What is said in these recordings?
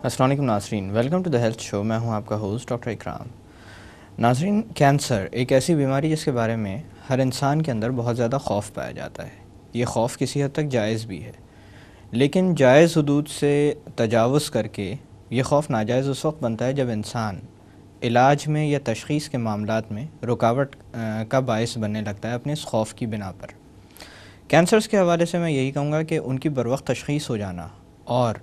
السلام علیکم ناظرین، ویلکم ٹو دا ہیلتھ شو. میں ہوں آپ کا ہوسٹ ڈاکٹر اکرام. ناظرین، کینسر ایک ایسی بیماری جس کے بارے میں ہر انسان کے اندر بہت زیادہ خوف پایا جاتا ہے. یہ خوف کسی حد تک جائز بھی ہے، لیکن جائز حدود سے تجاوز کر کے یہ خوف ناجائز اس وقت بنتا ہے جب انسان علاج میں یا تشخیص کے معاملات میں رکاوٹ کا باعث بننے لگتا ہے اپنے اس خوف کی بنا پر. کینسرز کے حوالے سے میں یہی کہوں گا کہ ان کی بروقت تشخیص ہو جانا اور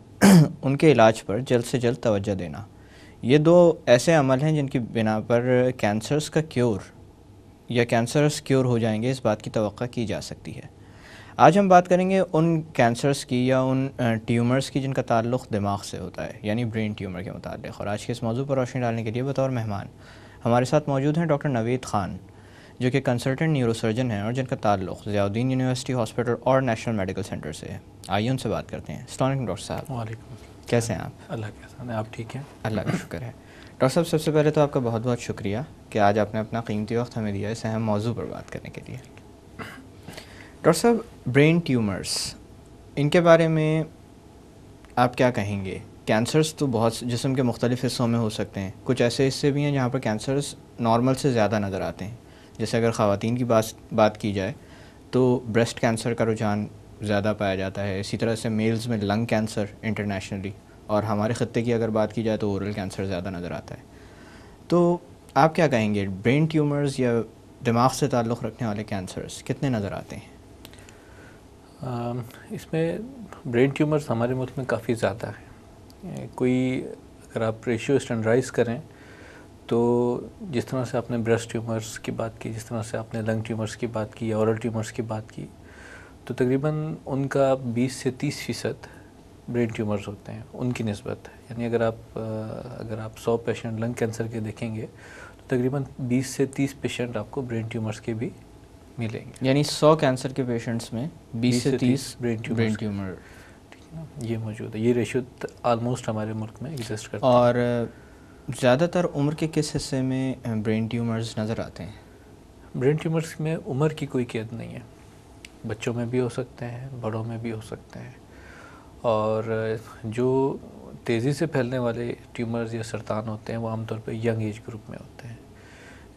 ان کے علاج پر جلد سے جلد توجہ دینا، یہ دو ایسے عمل ہیں جن کی بنا پر کینسرز کا کیور یا کینسرز کیور ہو جائیں گے، اس بات کی توقع کی جا سکتی ہے. آج ہم بات کریں گے ان کینسرز کی یا ان ٹیومرز کی جن کا تعلق دماغ سے ہوتا ہے، یعنی برین ٹیومر کے متعلق. اور آج کے اس موضوع پر روشنی ڈالنے کے لیے بطور مہمان ہمارے ساتھ موجود ہیں ڈاکٹر نوید خان، جو کہ کنسلٹنٹ نیورو سرجن ہیں اور جن کا تعلق ضیاء الدین یونیورسٹی ہاسپٹل اور نیشنل میڈیکل سینٹر سے ہے. آئیے ان سے بات کرتے ہیں. السلام علیکم ڈاکٹر صاحب. وعلیکم السلام. کیسے ہیں آپ؟ اللہ کے احسان ہے. آپ ٹھیک ہیں؟ اللہ کا شکر ہے. ڈاکٹر صاحب، سب سے پہلے تو آپ کا بہت بہت شکریہ کہ آج آپ نے اپنا قیمتی وقت ہمیں دیا اس اہم موضوع پر بات کرنے کے لیے. ڈاکٹر صاحب، برین ٹیومرز، ان کے بارے میں آپ کیا کہیں گے؟ کینسرز تو بہت جسم کے مختلف حصوں میں ہو سکتے ہیں، کچھ ایسے حصے بھی ہیں جہاں پر کینسرز نارمل سے زیادہ نظر آتے ہیں. جیسے اگر خواتین کی بات کی جائے تو بریسٹ کینسر کا رجحان زیادہ پایا جاتا ہے. اسی طرح سے میلز میں لنگ کینسر انٹرنیشنلی، اور ہمارے خطے کی اگر بات کی جائے تو اورل کینسر زیادہ نظر آتا ہے. تو آپ کیا کہیں گے، برین ٹیومرز یا دماغ سے تعلق رکھنے والے کینسرز کتنے نظر آتے ہیں؟ اس میں برین ٹیومرز ہمارے ملک میں کافی زیادہ ہیں. کوئی اگر آپ ریشیو اسٹینڈرڈائز کریں تو جس طرح سے آپ نے بریسٹ ٹیومرز کی بات کی، جس طرح سے آپ نے لنگ ٹیومرز کی بات کی یا اورل ٹیومرز کی بات کی، تو تقریباً ان کا 20 سے 30% برین ٹیومرز ہوتے ہیں ان کی نسبت. یعنی اگر آپ 100 پیشنٹ لنگ کینسر کے دیکھیں گے تو تقریباً 20 سے 30% آپ کو برین ٹیومرز کے بھی ملیں گے. یعنی 100 کینسر کے پیشنٹس میں 20 سے 30 برین ٹیومر یہ موجود ہے. یہ ریشو آلموسٹ ہمارے ملک میں ایگزسٹ کرتا ہے. اور زیادہ تر عمر کے کس حصے میں برین ٹیومرز نظر آتے ہیں؟ برین ٹیومرز میں عمر کی کوئی قید نہیں ہے. بچوں میں بھی ہو سکتے ہیں، بڑوں میں بھی ہو سکتے ہیں. اور جو تیزی سے پھیلنے والے ٹیومرز یا سرطان ہوتے ہیں وہ عام طور پہ ینگ ایج گروپ میں ہوتے ہیں.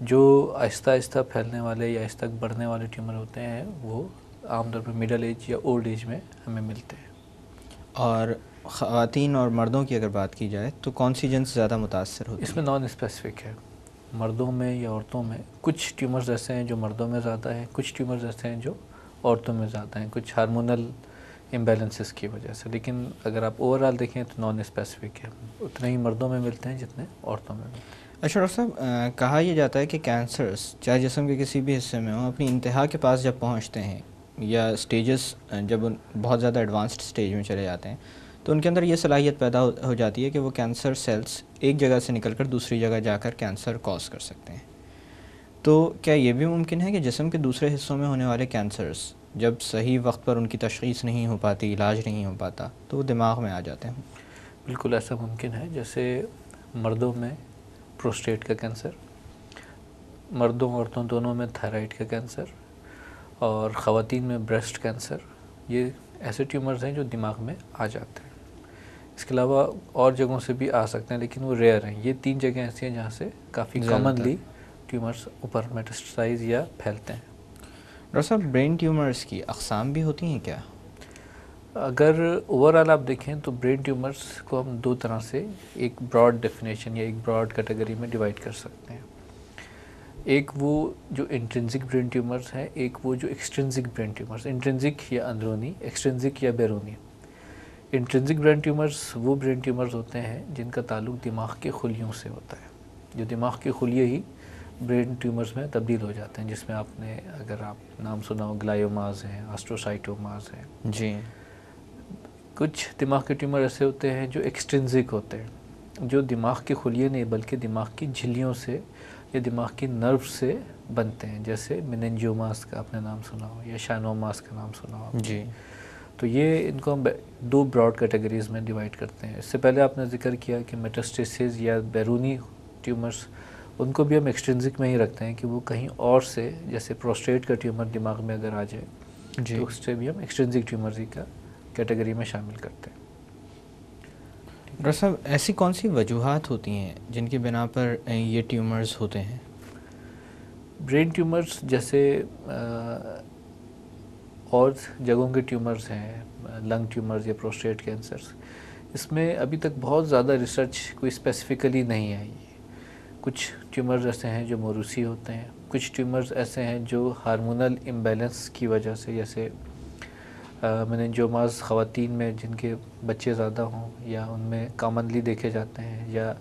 جو آہستہ آہستہ پھیلنے والے یا آہستہ بڑھنے والے ٹیومر ہوتے ہیں وہ عام طور پہ مڈل ایج یا اولڈ ایج میں ہمیں ملتے ہیں. اور خواتین اور مردوں کی اگر بات کی جائے تو کون سی جنس زیادہ متاثر ہوتی ہے؟ اس میں نان اسپیسیفک ہے. مردوں میں یا عورتوں میں کچھ ٹیومرز ایسے ہیں جو مردوں میں زیادہ ہیں، کچھ ٹیومرز ایسے ہیں جو عورتوں میں زیادہ ہیں، کچھ ہارمونل امبیلنسز کی وجہ سے. لیکن اگر آپ اوور آل دیکھیں تو نان اسپیسیفک ہے. اتنے ہی مردوں میں ملتے ہیں جتنے عورتوں میں ملتے ہیں. اچھا ڈاکٹر صاحب، کہا یہ جاتا ہے کہ کینسرز چاہے جسم کے کسی بھی حصے میں ہوں، اپنی انتہا کے پاس جب پہنچتے ہیں یا سٹیجز جب بہت زیادہ ایڈوانسڈ سٹیج میں چلے جاتے ہیں تو ان کے اندر یہ صلاحیت پیدا ہو جاتی ہے کہ وہ کینسر سیلز ایک جگہ سے نکل کر دوسری جگہ جا کر کینسر کاز کر سکتے ہیں. تو کیا یہ بھی ممکن ہے کہ جسم کے دوسرے حصوں میں ہونے والے کینسرز جب صحیح وقت پر ان کی تشخیص نہیں ہو پاتی، علاج نہیں ہو پاتا، تو وہ دماغ میں آ جاتے ہیں؟ بالکل ایسا ممکن ہے. جیسے مردوں میں پروسٹیٹ کا کینسر، مردوں عورتوں دونوں میں تھائرائڈ کا کینسر، اور خواتین میں بریسٹ کینسر. یہ ایسے ٹیومرز ہیں جو دماغ میں آ جاتے ہیں. اس کے علاوہ اور جگہوں سے بھی آ سکتے ہیں لیکن وہ ریئر ہیں. یہ 3 جگہیں ایسی ہیں جہاں سے کافی کامنلی ٹیومرز اوپر میٹاسٹائز یا پھیلتے ہیں. ڈاکٹر صاحب، برین ٹیومرز کی اقسام بھی ہوتی ہیں کیا؟ اگر اوور آل آپ دیکھیں تو برین ٹیومرز کو ہم 2 طرح سے ایک براڈ ڈیفینیشن یا ایک براڈ کیٹیگری میں ڈیوائڈ کر سکتے ہیں. ایک وہ جو انٹرنزک برین ٹیومرز ہیں، ایک وہ جو ایکسٹرنزک برین ٹیومرز. انٹرنزک یا اندرونی، ایکسٹرنزک یا بیرونی. انٹرنزک برین ٹیومرز وہ برین ٹیومرز ہوتے ہیں جن کا تعلق دماغ کے خلیوں سے ہوتا ہے. جو دماغ کے خلیے ہی برین ٹیومرز میں تبدیل ہو جاتے ہیں، جس میں آپ نے اگر آپ نام سنا ہو گلائیوماز ہیں، آسٹروسائٹوماز ہیں. جی. کچھ دماغ کے ٹیومر ایسے ہوتے ہیں جو ایکسٹرنزک ہوتے ہیں، جو دماغ کے خلیے نہیں بلکہ دماغ کی جھلیوں سے یا دماغ کی نرو سے بنتے ہیں. جیسے میننجیوماز کا آپ نے نام سنا ہو یا شائنوماز کا نام سنا ہو. جی. تو یہ ان کو ہم 2 براڈ کیٹیگریز میں ڈیوائڈ کرتے ہیں. اس سے پہلے آپ نے ذکر کیا کہ میٹاسٹیسز یا بیرونی ٹیومرز، ان کو بھی ہم ایکسٹرنزک میں ہی رکھتے ہیں کہ وہ کہیں اور سے، جیسے پروسٹیٹ کا ٹیومر دماغ میں اگر آ جائے تو اس سے بھی ہم ایکسٹرنزک ٹیومرز ہی کا کیٹیگری میں شامل کرتے ہیں. ڈاکٹر صاحب ایسی کون سی وجوہات ہوتی ہیں جن کی بنا پر یہ ٹیومرز ہوتے ہیں؟ برین ٹیومرز جیسے اور جگہوں کے ٹیومرز ہیں، لنگ ٹیومرز یا پروسٹیٹ کینسرز، اس میں ابھی تک بہت زیادہ ریسرچ کوئی اسپیسیفکلی نہیں آئی ہے۔ کچھ ٹیومرز ایسے ہیں جو موروثی ہوتے ہیں، کچھ ٹیومرز ایسے ہیں جو ہارمونل امبیلنس کی وجہ سے، جیسے میننجوماز خواتین میں جن کے بچے زیادہ ہوں یا ان میں کامنلی دیکھے جاتے ہیں، یا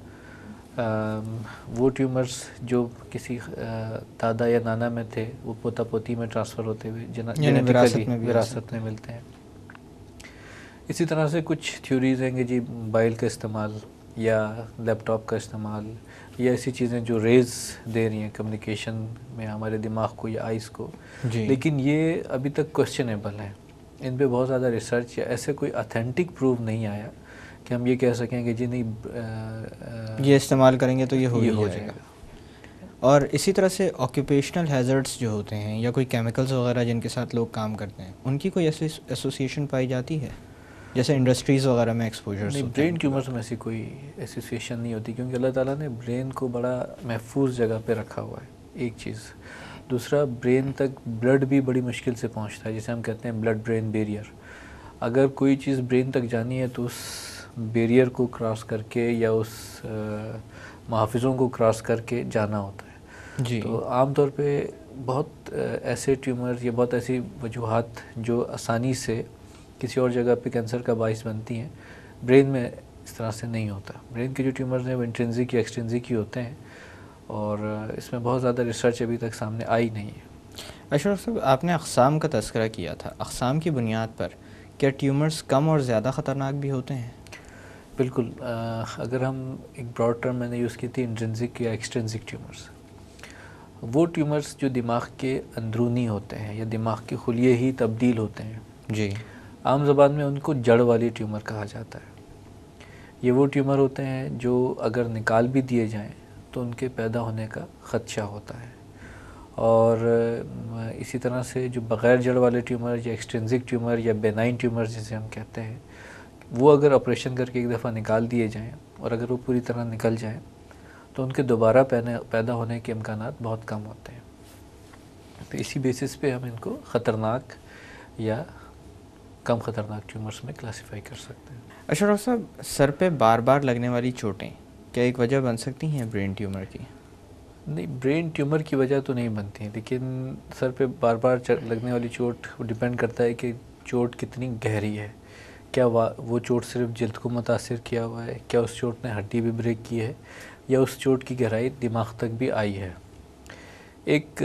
وہ ٹیومرز جو کسی دادا یا نانا میں تھے وہ پوتا پوتی میں ٹرانسفر ہوتے ہوئے جینیٹیکلی وراثت میں ملتے ہیں۔ اسی طرح سے کچھ تھیوریز ہیں کہ جی موبائل کا استعمال یا لیپ ٹاپ کا استعمال یا ایسی چیزیں جو ریز دے رہی ہیں کمیونیکیشن میں ہمارے دماغ کو یا آئیز کو، لیکن یہ ابھی تک کوسچنیبل ہیں، ان پہ بہت زیادہ ریسرچ یا ایسے کوئی اتھینٹک پروف نہیں آیا کہ ہم یہ کہہ سکیں کہ جی نہیں یہ استعمال کریں گے تو یہ ہو جائے گا۔ اور اسی طرح سے آکیوپیشنل ہیزرڈس جو ہوتے ہیں یا کوئی کیمیکلز وغیرہ جن کے ساتھ لوگ کام کرتے ہیں، ان کی کوئی ایسوسیشن پائی جاتی ہے جیسے انڈسٹریز وغیرہ میں ایکسپوجرز؟ نہیں، برین ٹیومرز میں ایسی کوئی ایسوسیشن نہیں ہوتی، کیونکہ اللہ تعالیٰ نے برین کو بڑا محفوظ جگہ پہ رکھا ہوا ہے، ایک چیز۔ دوسرا، برین تک بلڈ بھی بڑی مشکل سے پہنچتا ہے، جسے ہم کہتے ہیں بلڈ برین بیریئر۔ اگر کوئی چیز برین تک جانی ہے تو اس بیریئر کو کراس کر کے یا اس محافظوں کو کراس کر کے جانا ہوتا ہے۔ جی، تو عام طور پہ بہت ایسے ٹیومر یا بہت ایسی وجوہات جو آسانی سے کسی اور جگہ پہ کینسر کا باعث بنتی ہیں، برین میں اس طرح سے نہیں ہوتا۔ برین کے جو ٹیومرز ہیں وہ انٹرنزک یا ایکسٹرنزک ہی ہوتے ہیں، اور اس میں بہت زیادہ ریسرچ ابھی تک سامنے آئی نہیں ہے۔ اشرف صاحب، آپ نے اقسام کا تذکرہ کیا تھا، اقسام کی بنیاد پر کیا ٹیومرز کم اور زیادہ خطرناک بھی ہوتے ہیں؟ بالکل، اگر ہم ایک براڈ ٹرم میں نے یوز کی تھی انٹرنزک یا ایکسٹرنزک ٹیومرز، وہ ٹیومرز جو دماغ کے اندرونی ہوتے ہیں یا دماغ کے خلیے ہی تبدیل ہوتے ہیں، جی، عام زبان میں ان کو جڑ والی ٹیومر کہا جاتا ہے۔ یہ وہ ٹیومر ہوتے ہیں جو اگر نکال بھی دیے جائیں تو ان کے پیدا ہونے کا خدشہ ہوتا ہے، اور اسی طرح سے جو بغیر جڑ والے ٹیومر یا ایکسٹرنزک ٹیومر یا بینائن ٹیومر جسے ہم کہتے ہیں، وہ اگر آپریشن کر کے ایک دفعہ نکال دیے جائیں اور اگر وہ پوری طرح نکل جائیں تو ان کے دوبارہ پیدا ہونے کے امکانات بہت کم ہوتے ہیں۔ تو اسی بیسس پہ ہم ان کو خطرناک یا کم خطرناک ٹیومرز میں کلاسیفائی کر سکتے ہیں۔ اشرف صاحب، سر پہ بار بار لگنے والی چوٹیں کیا ایک وجہ بن سکتی ہیں برین ٹیومر کی؟ نہیں، برین ٹیومر کی وجہ تو نہیں بنتی ہیں، لیکن سر پہ بار بار لگنے والی چوٹ وہ ڈیپینڈ کرتا ہے کہ چوٹ کتنی گہری ہے۔ کیا وہ چوٹ صرف جلد کو متاثر کیا ہوا ہے، کیا اس چوٹ نے ہڈی بھی بریک کی ہے، یا اس چوٹ کی گہرائی دماغ تک بھی آئی ہے۔ ایک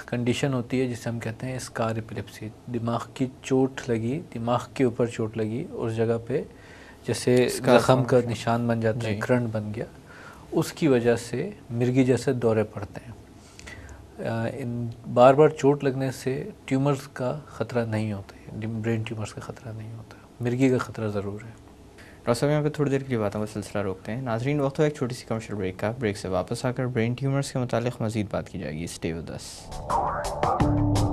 کنڈیشن ہوتی ہے جسے ہم کہتے ہیں اسکار ایپیلیپسی، دماغ کی چوٹ لگی، دماغ کے اوپر چوٹ لگی، اس جگہ پہ جیسے زخم کا نشان بن جاتا ہے، کرنٹ بن گیا، اس کی وجہ سے مرگی جیسے دورے پڑتے ہیں۔ ان بار بار چوٹ لگنے سے ٹیومرز کا خطرہ نہیں ہوتا ہے، برین ٹیومرز کا خطرہ نہیں ہوتا، مرگی کا خطرہ ضرور ہے۔ ڈاکٹر صاحب، یہاں پہ تھوڑی دیر کے لیے باتوں کا سلسلہ روکتے ہیں۔ ناظرین، وقت ہو ایک چھوٹی سی کمرشل بریک کا، بریک سے واپس آ کر برین ٹیومرز کے متعلق مزید بات کی جائے گی۔ Stay with us.